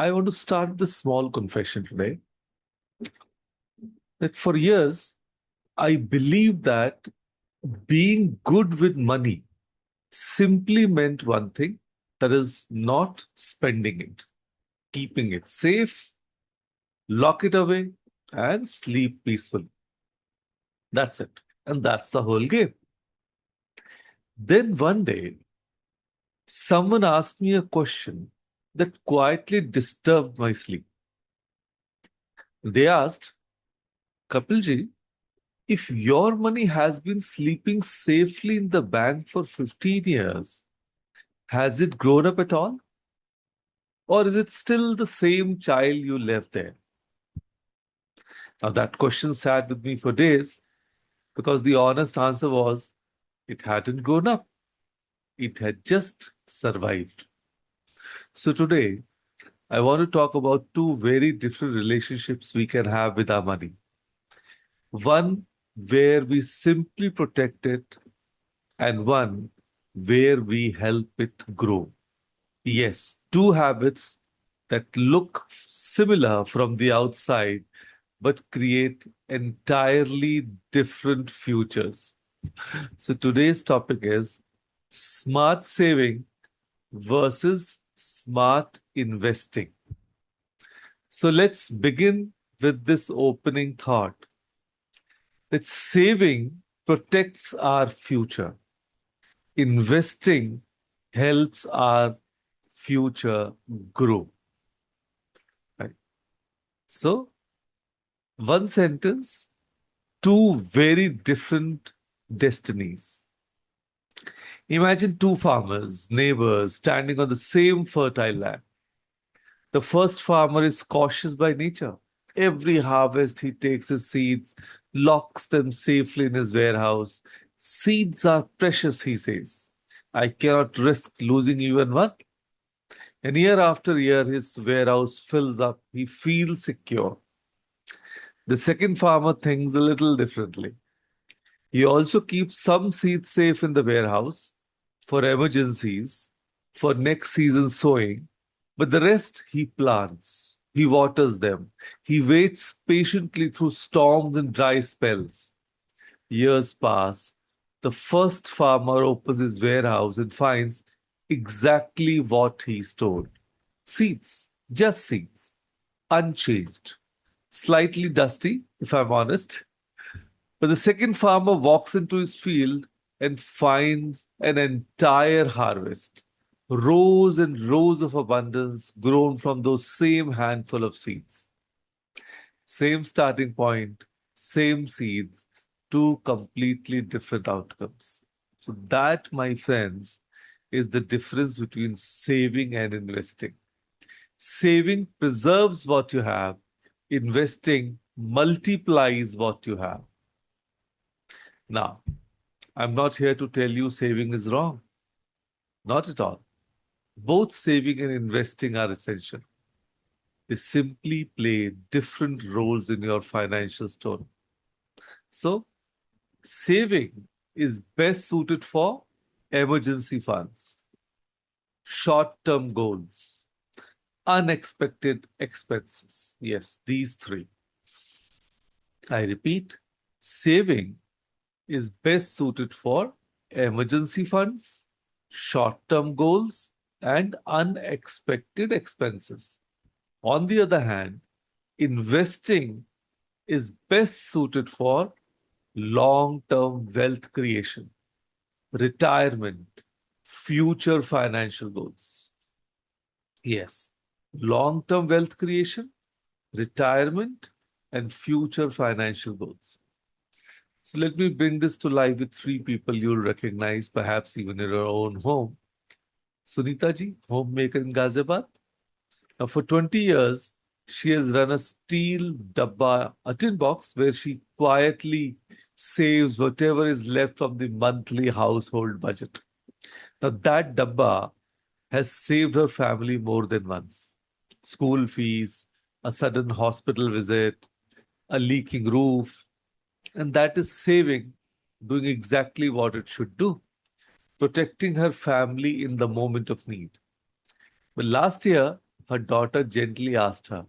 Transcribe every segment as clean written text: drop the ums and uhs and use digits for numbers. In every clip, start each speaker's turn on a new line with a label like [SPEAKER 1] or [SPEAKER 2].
[SPEAKER 1] I want to start this small confession today that for years, I believed that being good with money simply meant one thing, that is, not spending it, keeping it safe, lock it away, and sleep peacefully. That's it. And that's the whole game. Then one day, someone asked me a question that quietly disturbed my sleep. They asked, Kapilji, if your money has been sleeping safely in the bank for 15 years, has it grown up at all? Or is it still the same child you left there? Now, that question sat with me for days because the honest answer was it hadn't grown up, it had just survived. So, today, I want to talk about two very different relationships we can have with our money. One where we simply protect it, and one where we help it grow. Yes, two habits that look similar from the outside but create entirely different futures. So today's topic is smart saving versus smart investing. So let's begin with this opening thought that saving protects our future. Investing helps our future grow. Right? So, one sentence, two very different destinies. Imagine two farmers, neighbors, standing on the same fertile land. The first farmer is cautious by nature. Every harvest, he takes his seeds, locks them safely in his warehouse. Seeds are precious, he says. I cannot risk losing even one. And year after year, his warehouse fills up. He feels secure. The second farmer thinks a little differently. He also keeps some seeds safe in the warehouse for emergencies, for next season's sowing, but the rest he plants. He waters them. He waits patiently through storms and dry spells. Years pass. The first farmer opens his warehouse and finds exactly what he stored. Seeds, just seeds, unchanged, slightly dusty, if I'm honest. But the second farmer walks into his field and finds an entire harvest, rows and rows of abundance grown from those same handful of seeds. Same starting point, same seeds, two completely different outcomes. So, that, my friends, is the difference between saving and investing. Saving preserves what you have, investing multiplies what you have. Now, I'm not here to tell you saving is wrong. Not at all. Both saving and investing are essential. They simply play different roles in your financial story. So, saving is best suited for emergency funds, short term goals, unexpected expenses. Yes, these three. I repeat, saving is best suited for emergency funds, short term goals, and unexpected expenses. On the other hand, investing is best suited for long term wealth creation, retirement, future financial goals. Yes, long term wealth creation, retirement, and future financial goals. So let me bring this to life with three people you'll recognize, perhaps even in your own home. Sunita ji, homemaker in Ghaziabad. Now, for 20 years, she has run a steel dabba, a tin box, where she quietly saves whatever is left from the monthly household budget. Now, that dabba has saved her family more than once. School fees, a sudden hospital visit, a leaking roof, and that is saving, doing exactly what it should do, protecting her family in the moment of need. But last year, Her daughter gently asked her,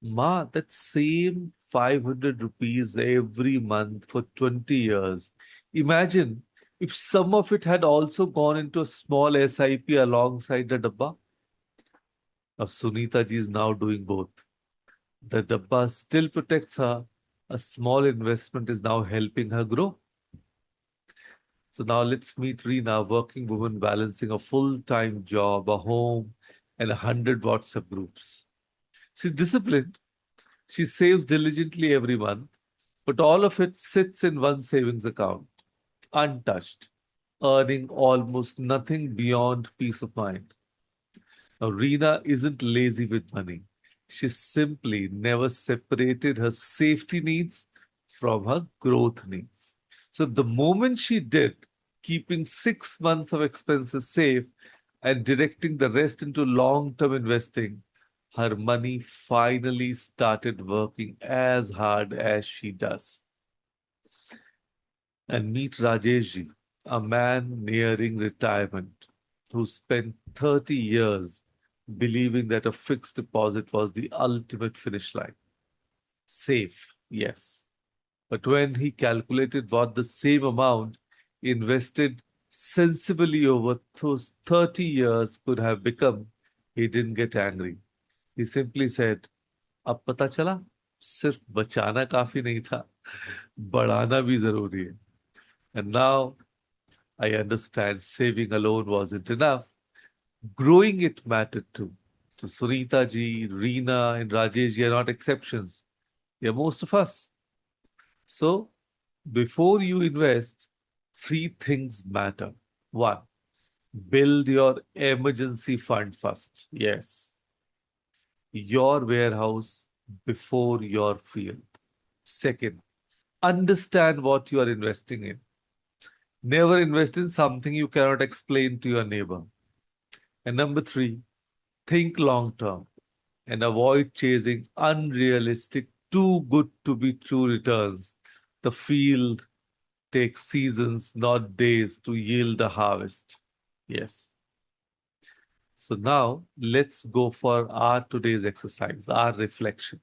[SPEAKER 1] Ma, that same 500 rupees every month for 20 years. Imagine if some of it had also gone into a small SIP alongside the dabba. Now, Sunita ji is now doing both. The dabba still protects her. A small investment is now helping her grow. So now let's meet Reena, a working woman balancing a full-time job, a home, and 100 WhatsApp groups. She's disciplined. She saves diligently every month, but all of it sits in one savings account, untouched, earning almost nothing beyond peace of mind. Now, Reena isn't lazy with money. She simply never separated her safety needs from her growth needs. So, the moment she did, keeping 6 months of expenses safe and directing the rest into long term investing, her money finally started working as hard as she does. And meet Rajeshji, a man nearing retirement who spent 30 years believing that a fixed deposit was the ultimate finish line. Safe, yes. But when he calculated what the same amount invested sensibly over those 30 years could have become, he didn't get angry. He simply said, अब पता चला सिर्फ बचाना काफी नहीं था बढ़ाना भी जरूरी है. And now I understand saving alone wasn't enough. Growing it mattered too. So Sunita ji, Reena, and Rajesh ji are not exceptions. They are most of us. So before you invest, three things matter. One, build your emergency fund first. Yes. Your warehouse before your field. Second, understand what you are investing in. Never invest in something you cannot explain to your neighbor. And number three, think long term and avoid chasing unrealistic, too good to be true returns. The field takes seasons, not days, to yield a harvest. Yes. So now let's go for our today's exercise, our reflection.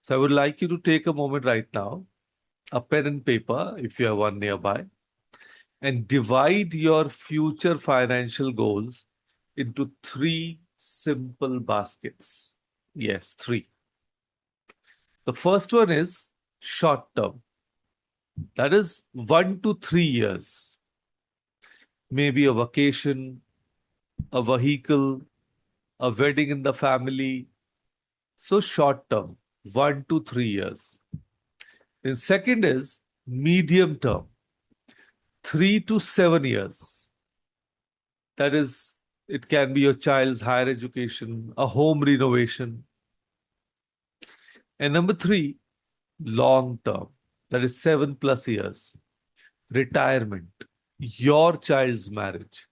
[SPEAKER 1] So I would like you to take a moment right now, a pen and paper, if you have one nearby, and divide your future financial goals into three simple baskets. Yes, three. The first one is short term. That is 1 to 3 years. Maybe a vacation, a vehicle, a wedding in the family. So short term, 1 to 3 years. Then second is medium term, 3 to 7 years. That is, it can be your child's higher education, a home renovation. And number three, long term, that is 7 plus years, retirement, your child's marriage,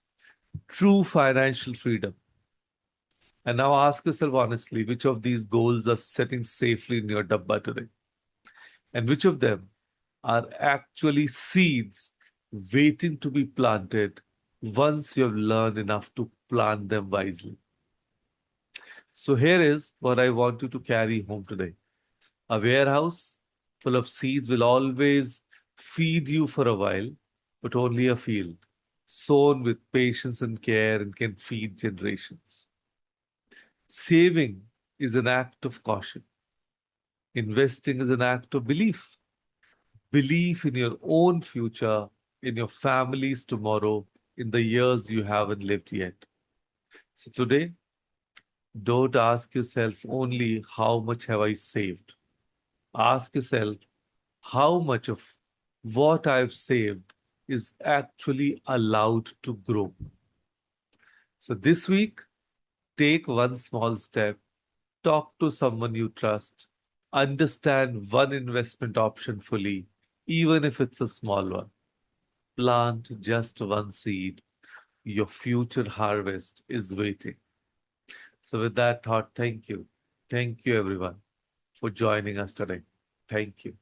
[SPEAKER 1] true financial freedom. And now ask yourself honestly, which of these goals are sitting safely in your dabba today? And which of them are actually seeds waiting to be planted once you have learned enough to plant them wisely? So here is what I want you to carry home today. A warehouse full of seeds will always feed you for a while, but only a field, sown with patience and care, and can feed generations. Saving is an act of caution. Investing is an act of belief. Belief in your own future, in your family's tomorrow, in the years you haven't lived yet. So today, don't ask yourself only how much have I saved. Ask yourself how much of what I've saved is actually allowed to grow. So this week, take one small step, talk to someone you trust, understand one investment option fully, even if it's a small one. Plant just one seed. Your future harvest is waiting. So, with that thought, thank you. Thank you, everyone, for joining us today. Thank you.